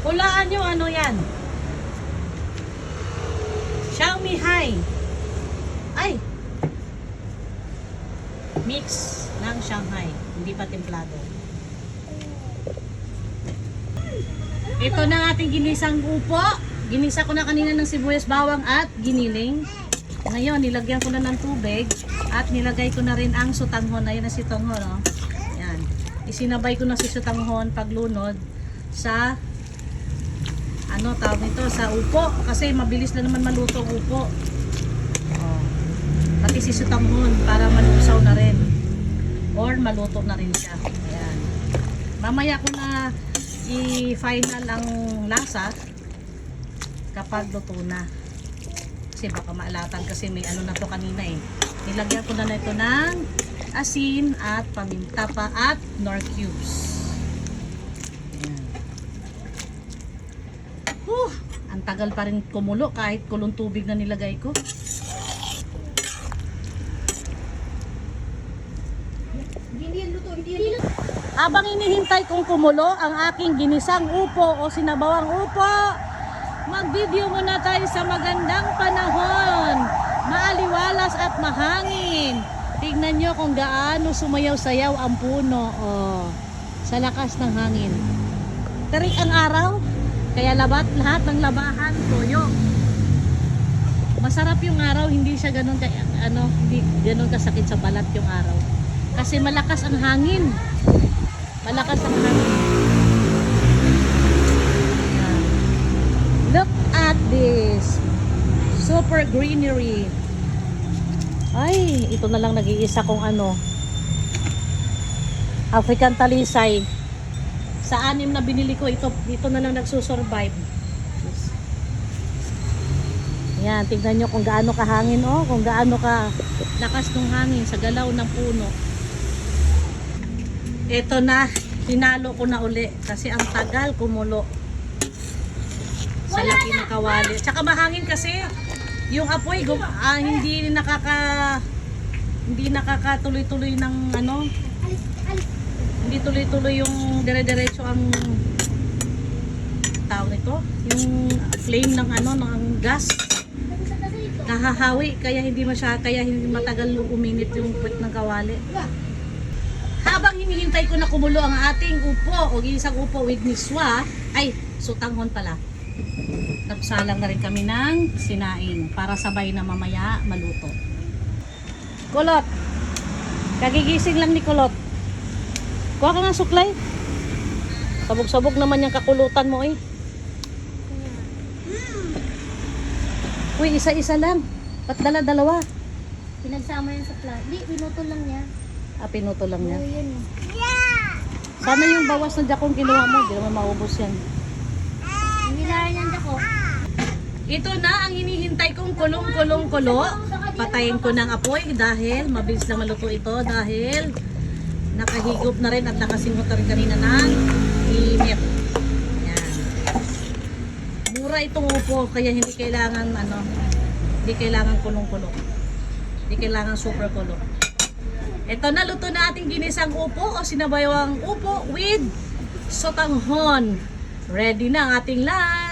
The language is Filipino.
Hulaan nyo ano yan. Xiaomi High. Ay! Mix ng Shanghai. Hindi pa templado. Ito na ang ating ginisang upo. Ginisa ko na kanina ng sibuyas, bawang at giniling. Ngayon, nilagyan ko na ng tubig at nilagay ko na rin ang sutanghon. Ayun na si sutanghon, oh. Yan. Isinabay ko na si sutanghon paglunod sa ano tawag nito, sa upo kasi mabilis na naman maluto ang upo. Oh. Pati si sutanghon para malusaw na rin or maluto na rin siya. Ayan. Mamaya ko na i-final ang lasa kapag luto na. Kasi baka maalatan kasi may ano na to kanina eh. Nilagyan ko na ito ng asin at paminta pa at nor cubes. Ang tagal pa rin kumulo kahit kulong tubig na nilagay ko. Habang inihintay kong kumulo ang aking ginisang upo o sinabawang upo, mag-video muna tayo sa magandang panahon. Maaliwalas at mahangin. Tignan nyo kung gaano sumayaw-sayaw ang puno sa lakas ng hangin. Terik ang araw. Kaya lahat ng labahan toyo. Masarap yung araw, hindi siya ganoon hindi ganoon kasakit sa balat yung araw. Kasi malakas ang hangin. Malakas ang hangin. Look at this. Super greenery. Ay, ito na lang nag-iisa kong African talisay. Sa 6 na binili ko, ito na lang nagsusurvive. Yan, tignan nyo kung gaano kahangin, kung gaano ka lakas ng hangin sa galaw ng puno. Ito na, hinalo ko na uli kasi ang tagal kumulo sa laki ng kawali. Tsaka mahangin kasi yung apoy hindi nakakatuloy-tuloy ng hindi tuloy-tuloy yung dire-diretso ang tawag nito, yung flame ng ng gas. Nahahawi kaya hindi matagal uminit yung puwet ng kawali. Habang hinihintay ko na kumulo ang ating upo o ginisang upo with miswa, ay sutanghon pala. Nagsalang na rin kami ng sinaing para sabay na mamaya maluto. Kulot. Kagigising lang ni Kulot. Kuha ka ng suklay. Sabog-sabog naman yung kakulutan mo eh. Uy, isa-isa lang. Ba't dala-dalawa? Pinagsama yan sa plat. Di, pinuto lang niya. Pinuto lang niya. Oo, yun eh. Sana yung bawas na jakong kinuha mo. Hindi naman maubos yan. Nilayan yan ako. Ito na ang hinihintay kong kulong-kulong-kulo. Patayin ko ng apoy dahil mabilis lang maluto ito dahil nakahigop na rin at nakasingot na rin kanina ng init. Yan. Mura itong upo kaya hindi kailangan hindi kailangan kulong-kulo. Hindi kailangan super kulo. Ito na, luto na ating ginisang upo o sinabayawang upo with sotanghon. Ready na ang ating lunch.